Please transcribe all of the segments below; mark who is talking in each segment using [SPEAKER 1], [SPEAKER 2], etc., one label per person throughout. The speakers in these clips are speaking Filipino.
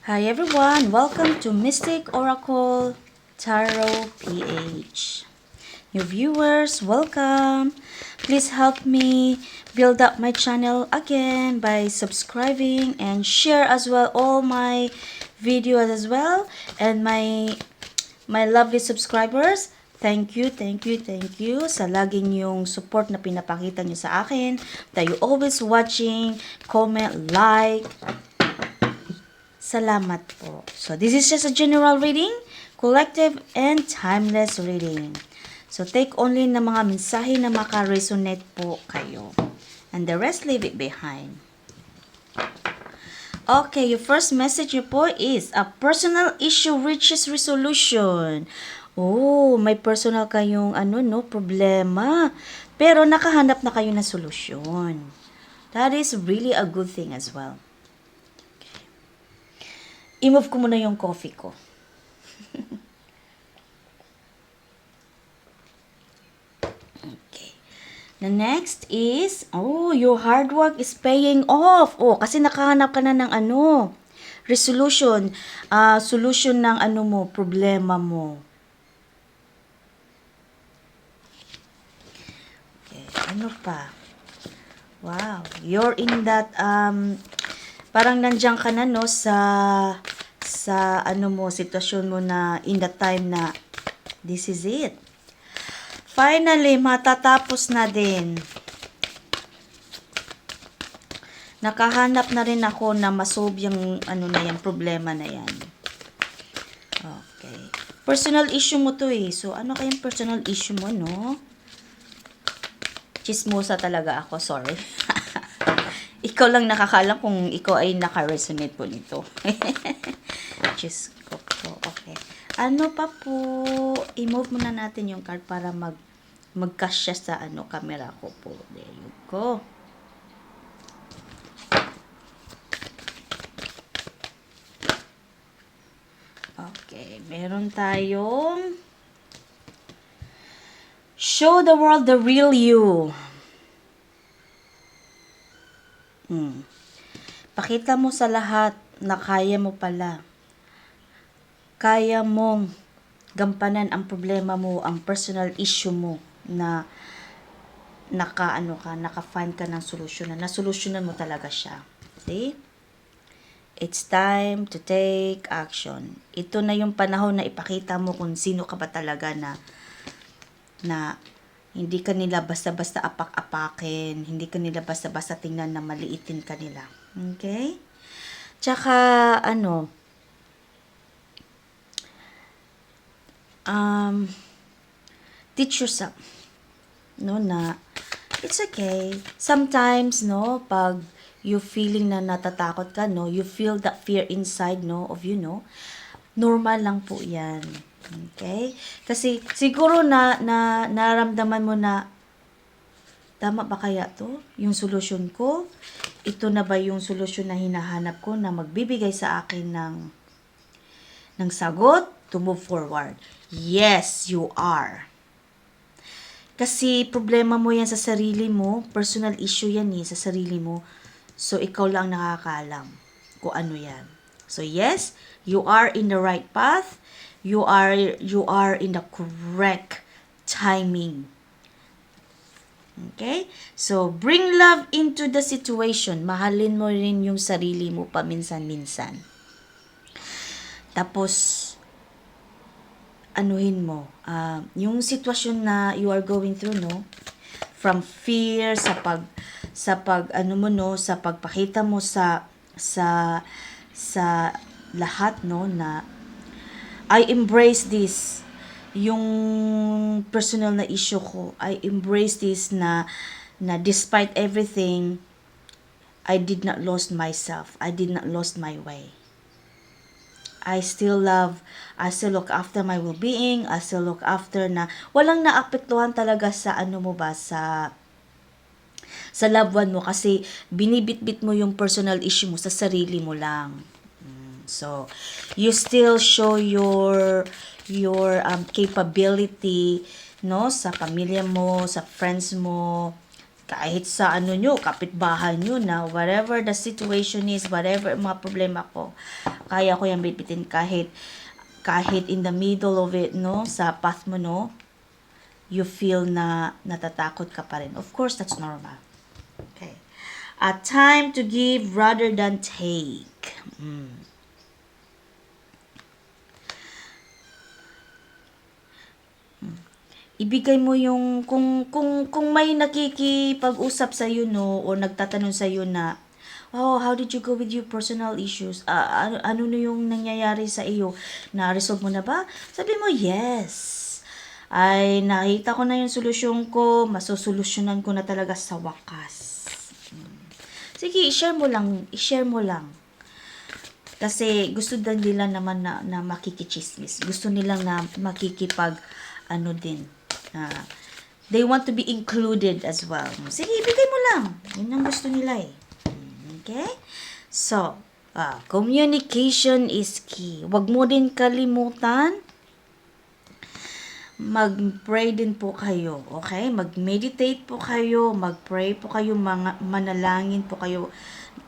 [SPEAKER 1] Hi everyone, welcome to Mystic Oracle Tarot PH. New viewers, welcome. Please help me build up my channel again by subscribing and share as well all my videos as well. And my lovely subscribers, thank you sa lagi niyong support na pinapakita niyo sa akin. That you always watching, comment, like. Salamat po. So, this is just a general reading, collective, and timeless reading. So, take only na mga mensahe na maka-resonate po kayo. And the rest, leave it behind. Okay, your first message niyo po is, a personal issue reaches resolution. Oh, may personal kayong problema. Pero nakahanap na kayo ng solusyon. That is really a good thing as well. I-move ko muna yung coffee ko. Okay. The next is, your hard work is paying off. Kasi nakahanap ka na ng resolution, solution ng problema mo. Okay, ano pa? Wow, you're in that, parang nandiyan ka na, no, sa sitwasyon mo na in the time na this is it. Finally, matatapos na din. Nakahanap na rin ako na masolve yung yung problema na yan. Okay. Personal issue mo to eh. So, ano kayang personal issue mo, no? Chismosa talaga ako, sorry. Ikaw lang nakakalam kung ikaw ay naka-resonate po nito. Diyos ko po. Okay. Ano pa po? I-move muna natin yung card para mag-cash siya sa camera ko po. There you go. Okay. Meron tayong show the world the real you. Pakita mo sa lahat na kaya mo pala. Kaya mong gampanan ang problema mo, ang personal issue mo na naka-find ka ng solusyon, na nasolusyonan mo talaga siya. See? It's time to take action. Ito na yung panahon na ipakita mo kung sino ka ba talaga na hindi ka nila basta-basta apak-apakin, hindi ka nila basta-basta tingnan na maliitin ka nila. Okay? Tsaka, teach yourself, no, na it's okay. Sometimes, no, pag you feeling na natatakot ka, no, you feel that fear inside, no, of you, no, normal lang po yan. Okay? Kasi siguro naramdaman mo na, tama ba kaya to? Yung solusyon ko? Ito na ba yung solusyon na hinahanap ko na magbibigay sa akin ng sagot to move forward? Yes, you are. Kasi problema mo yan sa sarili mo, personal issue yan sa sarili mo. So, ikaw lang nakakaalam kung ano yan. So, yes, you are in the right path. You are in the correct timing. Okay? So, bring love into the situation. Mahalin mo rin yung sarili mo paminsan-minsan. Tapos, anuhin mo, yung sitwasyon na you are going through, no? From fear, sa pagpakita mo sa lahat, no, na I embrace this, yung personal na issue ko. I embrace this na despite everything, I did not lose myself. I did not lose my way. I still look after my well-being. I still look after na walang naapektuhan talaga sa sa loved one mo kasi binibitbit mo yung personal issue mo sa sarili mo lang. So, you still show your capability, no, sa pamilya mo, sa friends mo, kahit sa ano nyo, kapitbahay nyo na whatever the situation is, whatever mga problema ko, kaya ko yung bitbitin kahit in the middle of it, no, sa path mo, no, you feel na natatakot ka pa rin. Of course, that's normal. Okay. A time to give rather than take. Ibigay mo yung kung may nakikipag-usap sa iyo, no, o nagtatanong sa iyo na, oh, how did you go with your personal issues? Ano na yung nangyayari sa iyo? Na-resolve mo na ba? Sabi mo, yes. Ay, nakita ko na yung solusyon ko, masosolusyonan ko na talaga sa wakas. Sige, i-share mo lang. I-share mo lang. Kasi gusto din nila naman na makikichismis. Gusto nilang na makikipag, ano din, they want to be included as well. Sige, ibigay mo lang. Yun ang gusto nila eh. Okay? So, communication is key. Huwag mo din kalimutan, mag-pray din po kayo. Okay? Mag-meditate po kayo, mag-pray po kayo, manalangin po kayo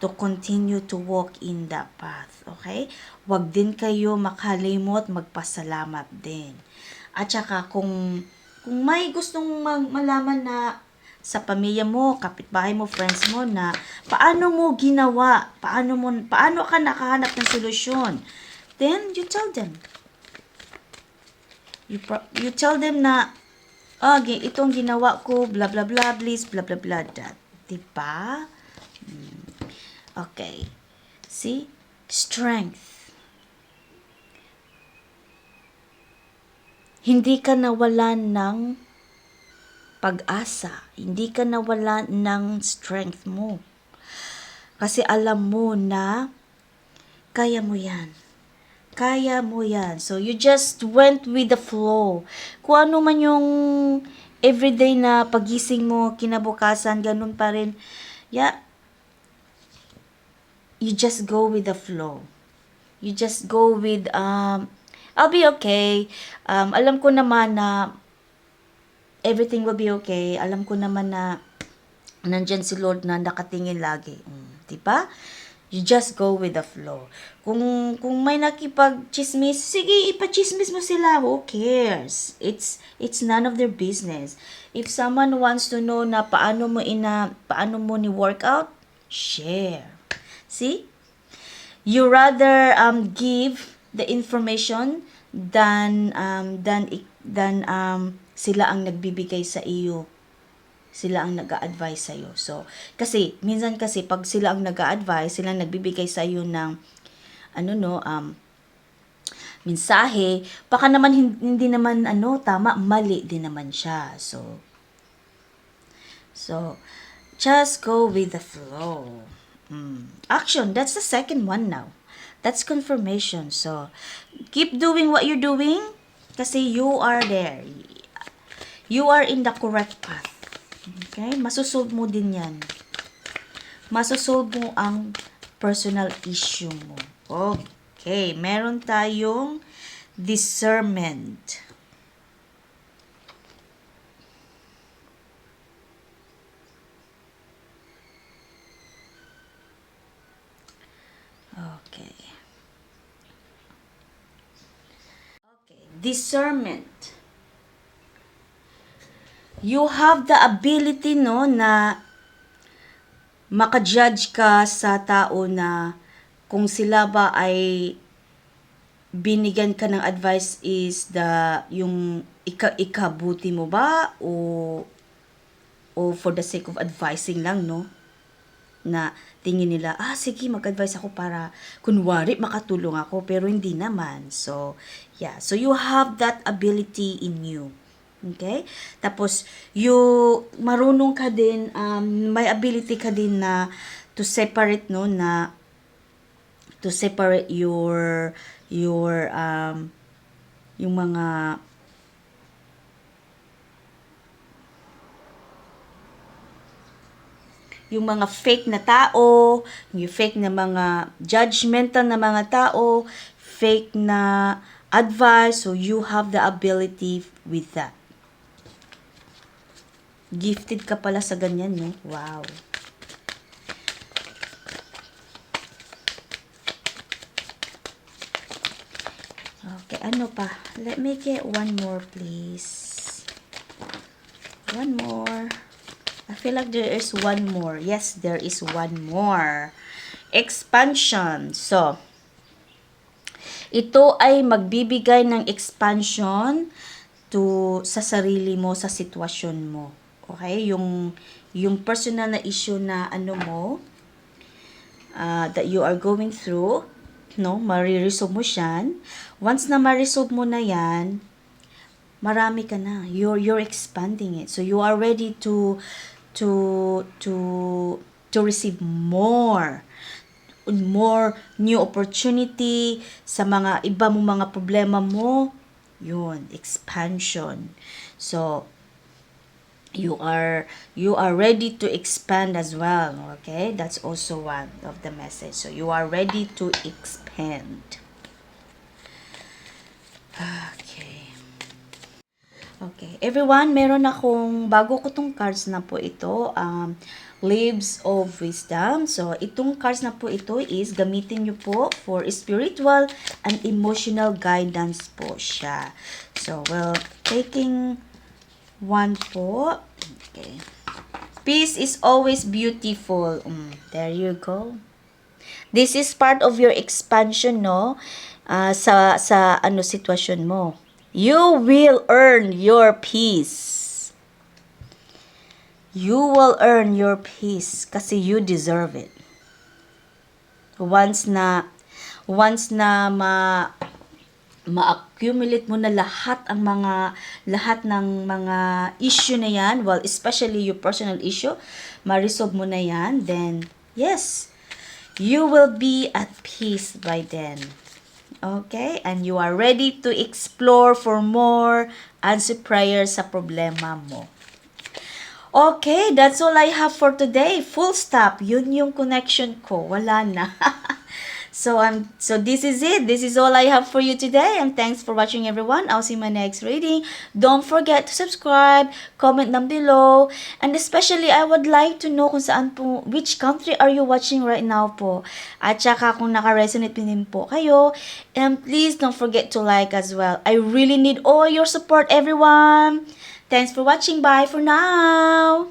[SPEAKER 1] to continue to walk in that path. Okay? Huwag din kayo makalimot, magpasalamat din. At saka kung may gustong malaman na sa pamilya mo, kapitbahay mo, friends mo na paano mo ginawa, paano ka nakahanap ng solusyon, then you tell them. You tell them na itong ginawa ko, blah blah blah, please, blah blah blah, that. Diba? Okay. See? Strength. Hindi ka nawalan ng pag-asa. Hindi ka nawalan ng strength mo. Kasi alam mo na kaya mo yan. Kaya mo yan. So, you just went with the flow. Kung ano man yung everyday na pagising mo, kinabukasan, ganun pa rin. Yeah. You just go with the flow. You just go with, I'll be okay. Alam ko naman na everything will be okay. Alam ko naman na nandyan si Lord na nakatingin lagi. Diba? You just go with the flow. Kung may nakipag-chismis, sige, ipa-chismis mo sila. Who cares? It's none of their business. If someone wants to know na paano mo ni workout, share. See? You rather give the information than sila ang nagbibigay sa iyo. Sila ang nag-a-advise sa iyo. So, kasi minsan kasi pag sila ang nag-a-advise, sila ang nagbibigay sa iyo ng mensahe, baka naman hindi naman tama, mali din naman siya. So just go with the flow. Action, that's the second one now. That's confirmation. So, keep doing what you're doing kasi you are there. You are in the correct path. Okay? Masosolve mo din yan. Masosolve mo ang personal issue mo. Okay. Meron tayong discernment. Okay. Discernment. You have the ability, no, na maka-judge ka sa tao na kung sila ba ay binigyan ka ng advice is yung ikabuti mo ba o for the sake of advising lang, no? Na tingin nila, sige, mag-advise ako para kunwari makatulong ako, pero hindi naman. So, yeah. So, you have that ability in you. Okay? Tapos, marunong ka din, may ability ka din na to separate, no, na to separate your yung mga fake na tao, yung fake na mga judgmental na mga tao, fake na advice, so you have the ability with that. Gifted ka pala sa ganyan, no? Wow. Okay, ano pa? Let me get one more, please. One more. I feel like there is one more. Yes, there is one more. Expansion. So, ito ay magbibigay ng expansion sa sarili mo, sa sitwasyon mo. Okay? Yung personal na issue na ano mo, that you are going through, no? Mariresolve mo siyan. Once na marisolve mo na yan, marami ka na. You're expanding it. So you are ready to receive more new opportunity sa mga iba mong mga problema mo. Yun, expansion. So you are ready to expand as well. Okay, that's also one of the message. So you are ready to expand. Okay, everyone, meron akong bago ko tong cards na po ito, Leaves of Wisdom. So itong cards na po ito is gamitin nyo po for spiritual and emotional guidance po siya. So well, taking one po. Okay. Peace is always beautiful. There you go. This is part of your expansion, no? Sa ano sitwasyon mo. You will earn your peace. You will earn your peace kasi you deserve it. Once na ma-accumulate mo na lahat ng mga issue na yan, well, especially your personal issue, ma-resolve mo na yan, then yes, you will be at peace by then. Okay? And you are ready to explore for more answered prayers sa problema mo. Okay, that's all I have for today. Full stop. Yun yung connection ko. Wala na. So this is it. This is all I have for you today. And thanks for watching, everyone. I'll see you in my next reading. Don't forget to subscribe, comment down below, and especially I would like to know kung saan po, which country are you watching right now po. At saka kung naka-resonate din po kayo. And please don't forget to like as well. I really need all your support, everyone. Thanks for watching. Bye for now.